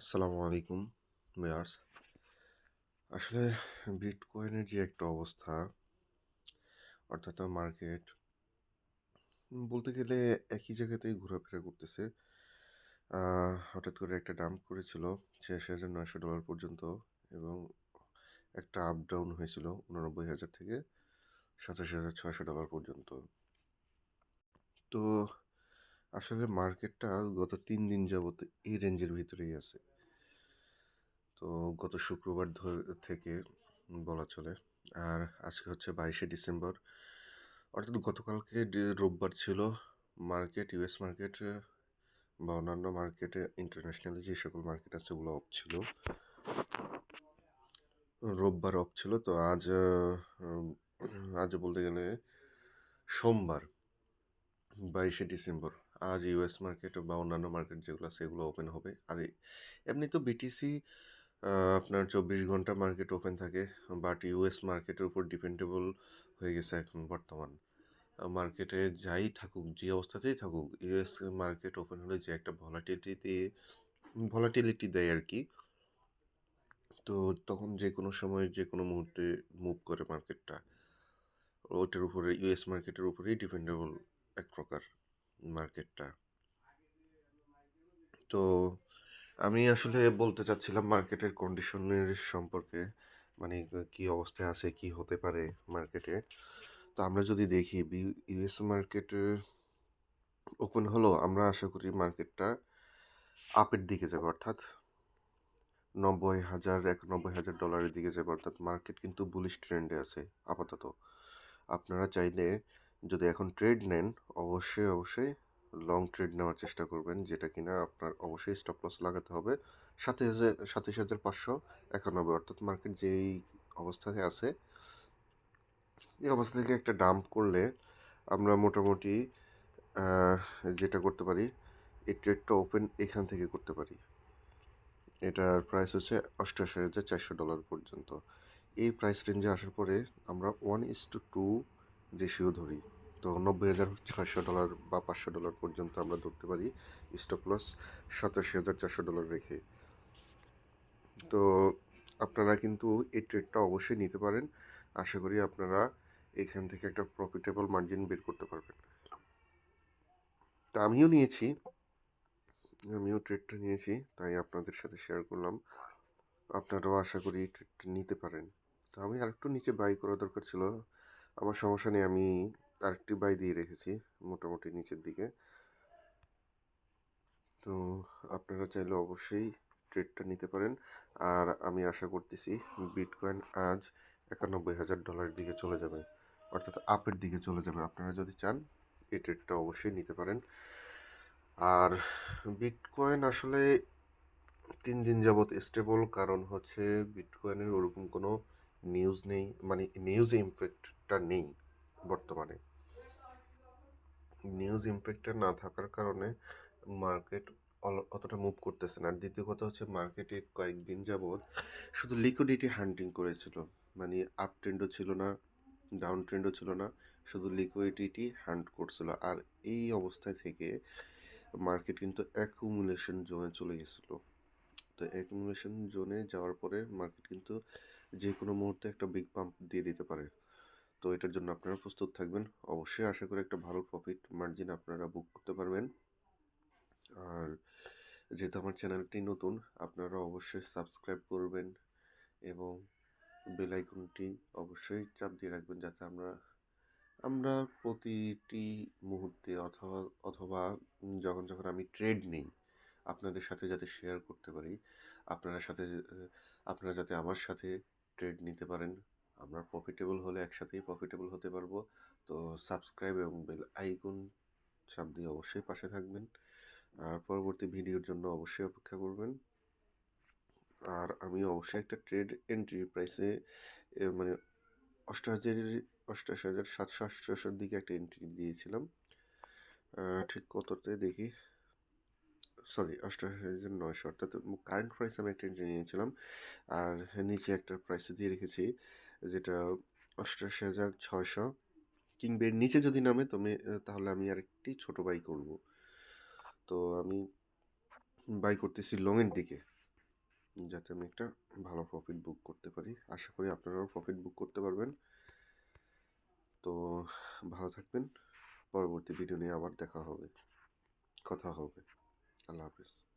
আসসালামু আলাইকুম ভিউয়ার্স। আসলে বিটকয়েনের যে একটা অবস্থা, অর্থাৎ মার্কেট বলতে গেলে একই জায়গাতেই ঘোরাফেরা করতেছে। হঠাৎ করে একটা ডাম্প করেছিল $৮৬,৯০০ পর্যন্ত, এবং একটা আপ ডাউন হয়েছিল ৮৯,০০০ থেকে $৮৭,৬০০ পর্যন্ত। তো আসলে মার্কেটটা গত ৩ দিন যাবত এই রেঞ্জের ভিতরেই আছে। তো গত শুক্রবার থেকে বলা চলে। আর আজকে হচ্ছে 22শে ডিসেম্বর, অর্থাৎ গতকালকে রোববার ছিল। মার্কেট, ইউএস মার্কেট বা অন্যান্য মার্কেটে, ইন্টারন্যাশনালি যে সকল মার্কেট আছে ওগুলো অফ ছিল। রোববার অফ ছিল, তো আজ বলতে গেলে সোমবার 22শে ডিসেম্বর। আজ ইউএস মার্কেট বা অন্যান্য মার্কেট যেগুলো আছে এগুলো ওপেন হবে। আর এমনি তো বিটিসি আপনার 24 ঘন্টা মার্কেট ওপেন থাকে, বাট ইউএস মার্কেটের উপর ডিপেন্ডেবল হয়ে গেছে এখন বর্তমান। মার্কেটে যাই থাকুক, যে অবস্থাতেই থাকুক, ইউএস মার্কেট ওপেন হলে যে একটা ভলাটিলিটি দেয় আর কি। তো তখন যে কোনো সময় যে কোনো মুহূর্তে মুভ করে মার্কেটটা, ওটার উপরে, ইউএস মার্কেটের উপরেই ডিপেন্ডেবল এক প্রকার মার্কেটটা। তো আমি আসলে বলতে চাচ্ছিলাম মার্কেটের কন্ডিশনের সম্পর্কে, মানে কি অবস্থায় আছে, কি হতে পারে মার্কেটে। তো আমরা যদি দেখি ইউএস মার্কেট ওপেন হলো, আমরা আশা করি মার্কেটটা আপের দিকে যাবে, অর্থাৎ 91,000 দিকে যাবে। অর্থাৎ মার্কেট কিন্তু বুলিশ ট্রেন্ডে আছে আপাতত। আপনারা চাইলে যদি এখন ট্রেড নেন, অবশ্যই লং ট্রেড নেওয়ার চেষ্টা করবেন, যেটা কিনা আপনার অবশ্যই স্টপ লস লাগাতে হবে 27,591। অর্থাৎ মার্কেট যেই অবস্থায় আছে, এই অবস্থা থেকে একটা ডাম্প করলে আমরা মোটামুটি যেটা করতে পারি, এই ট্রেডটা ওপেন এখান থেকে করতে পারি। এটার প্রাইস হচ্ছে $88,400 পর্যন্ত। এই প্রাইস রেঞ্জে আসার পরে আমরা 1:2 রেশিও ধরি। তো $90,600 বা $500 পর্যন্ত আমরা ধরতে পারি স্টপ লস $87,400 রেখে। তো আপনারা কিন্তু এই ট্রেডটা অবশ্যই নিতে পারেন। আশা করি আপনারা এখান থেকে একটা প্রফিটেবল মার্জিন বের করতে পারবেন। তা আমিও ট্রেডটা নিয়েছি, তাই আপনাদের সাথে শেয়ার করলাম। আপনারাও আশা করি এই ট্রেডটা নিতে পারেন। তো আমি আরেকটু নিচে বাই করা দরকার ছিল, আমার সমস্যা নেই, আমি আরেকটি বাই দিয়ে রেখেছি মোটামুটি নিচের দিকে। তো আপনারা চাইলে অবশ্যই ট্রেডটা নিতে পারেন। আর আমি আশা করতেছি বিটকয়েন আজ $91,000 দিকে চলে যাবে, অর্থাৎ আপের দিকে চলে যাবে। আপনারা যদি চান এই ট্রেডটা অবশ্যই নিতে পারেন। আর বিটকয়েন আসলে 3 দিন যাবৎ স্টেবল, কারণ হচ্ছে বিটকয়েনের ওরকম কোনো নিউজ নেই, মানে নিউজ ইম্প্যাক্টটা নেই বর্তমানে। নিউজ ইম্প্যাক্টটা না থাকার কারণে মার্কেট অতটা মুভ করতেছে না। আর দ্বিতীয় কথা হচ্ছে, মার্কেটে কয়েকদিন যাবৎ শুধু লিকুইডিটি হান্টিং করেছিল, মানে আপ ট্রেন্ডও ছিল না, ডাউন ট্রেন্ডও ছিল না, শুধু লিকুইডিটি হান্ট করছিল। আর এই অবস্থায় থেকে মার্কেট কিন্তু অ্যাকুমুলেশন জোনে চলে গেছিলো। তো অ্যাকুমুলেশন জোনে যাওয়ার পরে মার্কেট কিন্তু যে কোনো মুহূর্তে একটা বিগ পাম্প দিয়ে দিতে পারে। তো এটার জন্য আপনারা প্রস্তুত থাকবেন। অবশ্যই আশা করি একটা ভালো প্রফিট মার্জিন আপনারা বুক করতে পারবেন। আর যেহেতু আমার চ্যানেলটি নতুন, আপনারা অবশ্যই সাবস্ক্রাইব করবেন এবং বেল আইকনটি অবশ্যই চাপ দিয়ে রাখবেন, যাতে আমরা প্রতিটি মুহূর্তে অথবা অথবা যখন যখন আমি ট্রেড নিই, আপনাদের সাথে যাতে শেয়ার করতে পারি, আপনারা যাতে আমার সাথে ট্রেড নিতে পারেন। আমরা প্রফিটেবল হলে একসাথেই প্রফিটেবল হতে পারবো। তো সাবস্ক্রাইব এবং বেল আইকন চাপ দিয়ে অবশ্যই পাশে থাকবেন। আর পরবর্তী ভিডিওর জন্য অবশ্যই অপেক্ষা করবেন। আর আমি অবশ্যই একটা ট্রেড এন্ট্রি প্রাইসে, মানে 88,788 দিকে একটা এন্ট্রি দিয়েছিলাম। ঠিক কততে দেখি, সরি, 88,900, অর্থাৎ কারেন্ট প্রাইস আমি একটা এন্ট্রি নিয়েছিলাম। আর নিচে একটা প্রাইসে দিয়ে রেখেছি, যেটা 88,600। কিংবা এর নিচে যদি নামে তাহলে আমি আরেকটি ছোট বাই করব। তো আমি বাই করতেছি লংয়ের দিকে। যাতে আমি একটা ভালো প্রফিট বুক করতে পারি। আশা করি আপনারাও প্রফিট বুক করতে পারবেন। তো ভালো থাকবেন। পরবর্তী ভিডিও নিয়ে আবার কথা হবে। আল্লাহ হাফেজ।